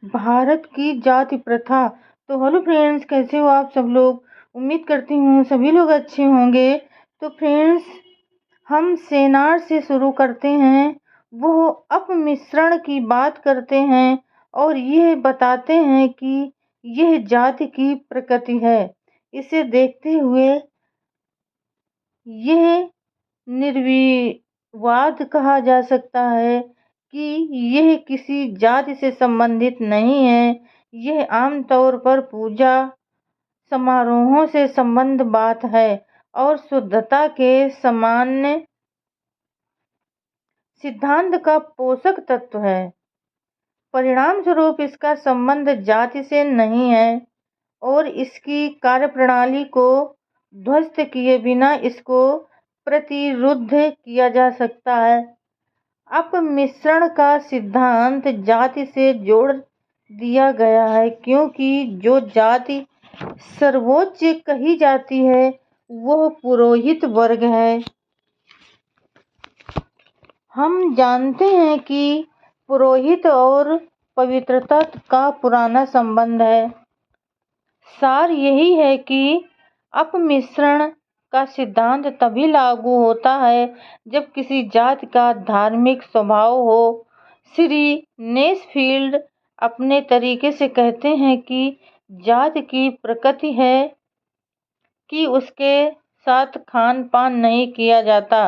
भारत की जाति प्रथा। तो हेलो फ्रेंड्स, कैसे हो आप सब लोग। उम्मीद करती हूँ सभी लोग अच्छे होंगे। तो फ्रेंड्स, हम सेनार से शुरू करते हैं। वो अपमिश्रण की बात करते हैं और यह बताते हैं कि यह जाति की प्रकृति है। इसे देखते हुए यह निर्विवाद कहा जा सकता है कि यह किसी जाति से संबंधित नहीं है। यह आमतौर पर पूजा समारोहों से संबंध बात है और शुद्धता के सामान्य सिद्धांत का पोषक तत्व है। परिणाम स्वरूप इसका संबंध जाति से नहीं है और इसकी कार्यप्रणाली को ध्वस्त किए बिना इसको प्रतिरुद्ध किया जा सकता है। अपमिश्रण का सिद्धांत जाति से जोड़ दिया गया है क्योंकि जो जाति सर्वोच्च कही जाती है वह पुरोहित वर्ग है। हम जानते हैं कि पुरोहित और पवित्रता का पुराना संबंध है। सार यही है कि अपमिश्रण का सिद्धांत तभी लागू होता है जब किसी जाति का धार्मिक स्वभाव हो। श्री नेसफील्ड अपने तरीके से कहते हैं कि जाति की प्रकृति है कि उसके साथ खान पान नहीं किया जाता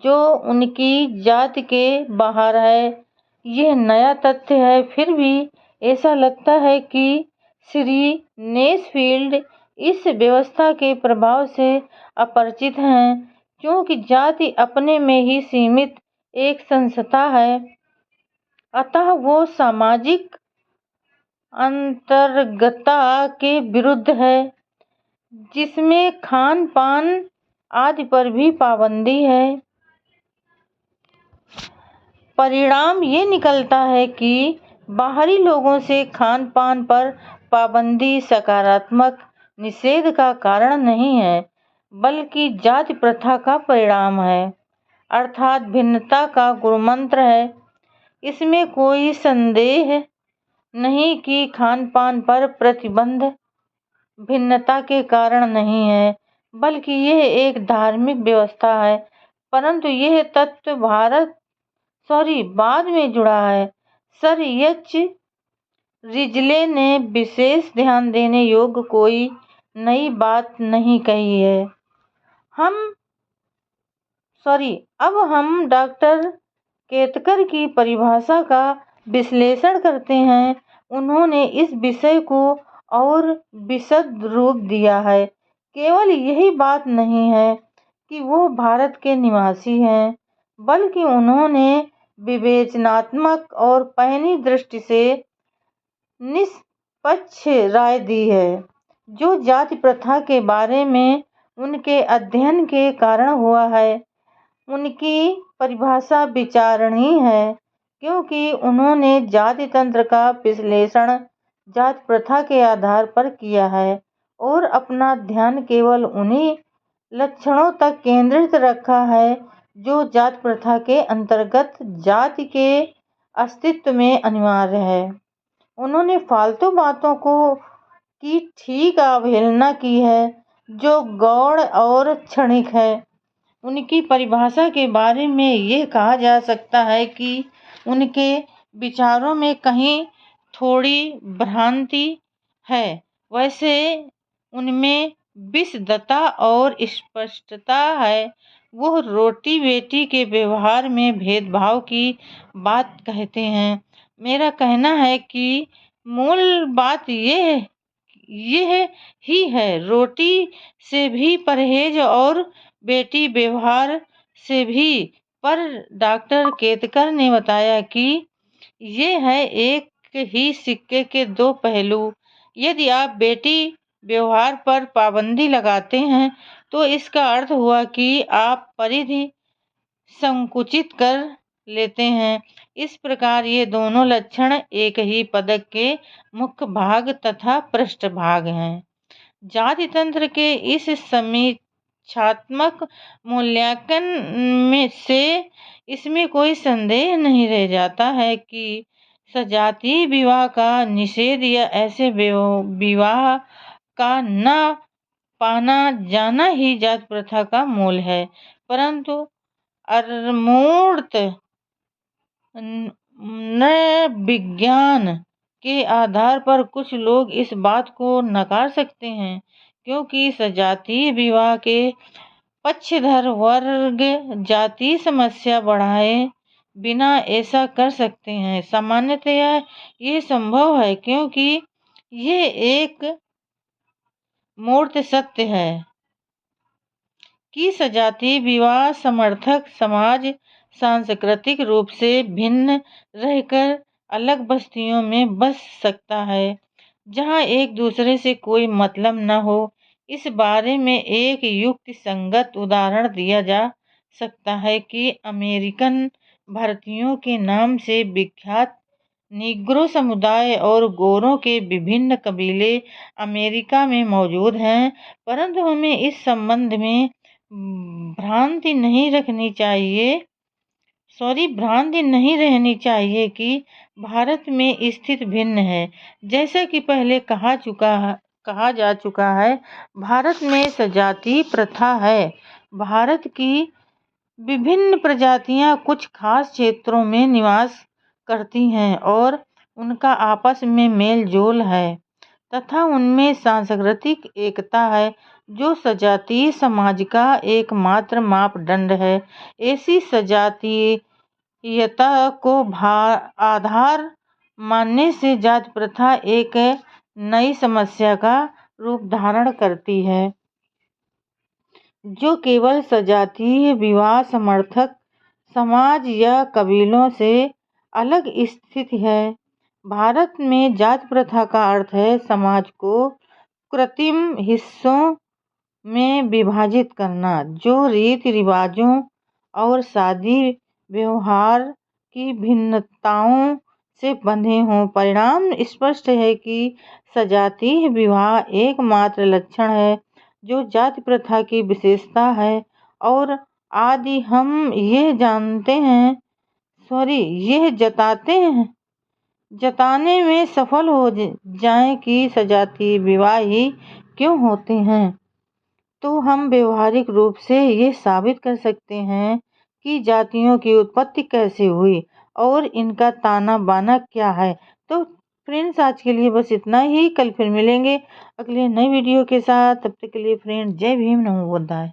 जो उनकी जाति के बाहर है। यह नया तथ्य है, फिर भी ऐसा लगता है कि श्री नेसफील्ड इस व्यवस्था के प्रभाव से अपरिचित हैं क्योंकि जाति अपने में ही सीमित एक संस्था है। अतः वो सामाजिक अंतर्गतता के विरुद्ध है जिसमें खान पान आदि पर भी पाबंदी है। परिणाम ये निकलता है कि बाहरी लोगों से खान पान पर पाबंदी सकारात्मक निषेध का कारण नहीं है बल्कि जाति प्रथा का परिणाम है, अर्थात भिन्नता का गुरुमंत्र है। इसमें कोई संदेह नहीं कि खान पान पर प्रतिबंध भिन्नता के कारण नहीं है बल्कि यह एक धार्मिक व्यवस्था है, परंतु यह तत्व बाद में जुड़ा है। सर एच रिजले ने विशेष ध्यान देने योग्य कोई नई बात नहीं कही है। अब हम डॉक्टर केतकर की परिभाषा का विश्लेषण करते हैं। उन्होंने इस विषय को और विशद रूप दिया है। केवल यही बात नहीं है कि वो भारत के निवासी हैं, बल्कि उन्होंने विवेचनात्मक और पहनी दृष्टि से निष्पक्ष राय दी है जो जाति प्रथा के बारे में उनके अध्ययन के कारण हुआ है। उनकी परिभाषा विचारणीय है क्योंकि उन्होंने जाति तंत्र का विश्लेषण जाति प्रथा के आधार पर किया है और अपना ध्यान केवल उन्हीं लक्षणों तक केंद्रित रखा है जो जाति प्रथा के अंतर्गत जाति के अस्तित्व में अनिवार्य है। उन्होंने फालतू बातों की ठीक अवहेलना की है जो गौण और क्षणिक है। उनकी परिभाषा के बारे में यह कहा जा सकता है कि उनके विचारों में कहीं थोड़ी भ्रांति है, वैसे उनमें विशदता और स्पष्टता है। वो रोटी बेटी के व्यवहार में भेदभाव की बात कहते हैं। मेरा कहना है कि मूल बात यह ही है, रोटी से भी परहेज और बेटी व्यवहार से भी। पर डॉक्टर केतकर ने बताया कि ये है एक ही सिक्के के दो पहलू। यदि आप बेटी व्यवहार पर पाबंदी लगाते हैं तो इसका अर्थ हुआ कि आप परिधि संकुचित कर लेते हैं। इस प्रकार ये दोनों लक्षण एक ही पदक के मुख्य भाग तथा पृष्ठभाग हैं। जाति तंत्र के इस समीक्षात्मक मूल्यांकन में से इसमें कोई संदेह नहीं रह जाता है कि सजातीय विवाह का निषेध या ऐसे विवाह का न पाना जाना ही जाति प्रथा का मूल है। परंतु अमूर्त नए विज्ञान के आधार पर कुछ लोग इस बात को नकार सकते हैं, क्योंकि सजातीय विवाह के पक्षधर वर्ग जातीय समस्या बढ़ाए बिना ऐसा कर सकते हैं। सामान्यतया ये संभव है क्योंकि ये एक मूर्त सत्य है कि सजातीय विवाह समर्थक समाज सांस्कृतिक रूप से भिन्न रहकर अलग बस्तियों में बस सकता है, जहां एक दूसरे से कोई मतलब न हो। इस बारे में एक युक्ति संगत उदाहरण दिया जा सकता है कि अमेरिकन भारतीयों के नाम से विख्यात निग्रो समुदाय और गोरों के विभिन्न कबीले अमेरिका में मौजूद हैं, परंतु हमें इस संबंध में भ्रांति नहीं रहनी चाहिए कि भारत में स्थिति भिन्न है। जैसा कि पहले कहा जा चुका है, भारत में सजातीय प्रथा है। भारत की विभिन्न प्रजातियां कुछ खास क्षेत्रों में निवास करती हैं और उनका आपस में मेल जोल है तथा उनमें सांस्कृतिक एकता है, जो सजातीय समाज का एकमात्र मापदंड है। ऐसी सजातीयता को आधार मानने से जाति प्रथा एक नई समस्या का रूप धारण करती है, जो केवल सजातीय विवाह समर्थक समाज या कबीलों से अलग स्थित है। भारत में जाति प्रथा का अर्थ है समाज को कृत्रिम हिस्सों में विभाजित करना, जो रीति रिवाजों और शादी व्यवहार की भिन्नताओं से बंधे हों। परिणाम स्पष्ट है कि सजातीय विवाह एकमात्र लक्षण है जो जाति प्रथा की विशेषता है और यदि हम यह जताने में सफल हो जाएं कि सजातीय विवाह ही क्यों होते हैं, तो हम व्यवहारिक रूप से ये साबित कर सकते हैं कि जातियों की उत्पत्ति कैसे हुई और इनका ताना बाना क्या है। तो फ्रेंड्स, आज के लिए बस इतना ही। कल फिर मिलेंगे अगले नए वीडियो के साथ। तब तक के लिए फ्रेंड्स, जय भीम, नमो बुद्धाय।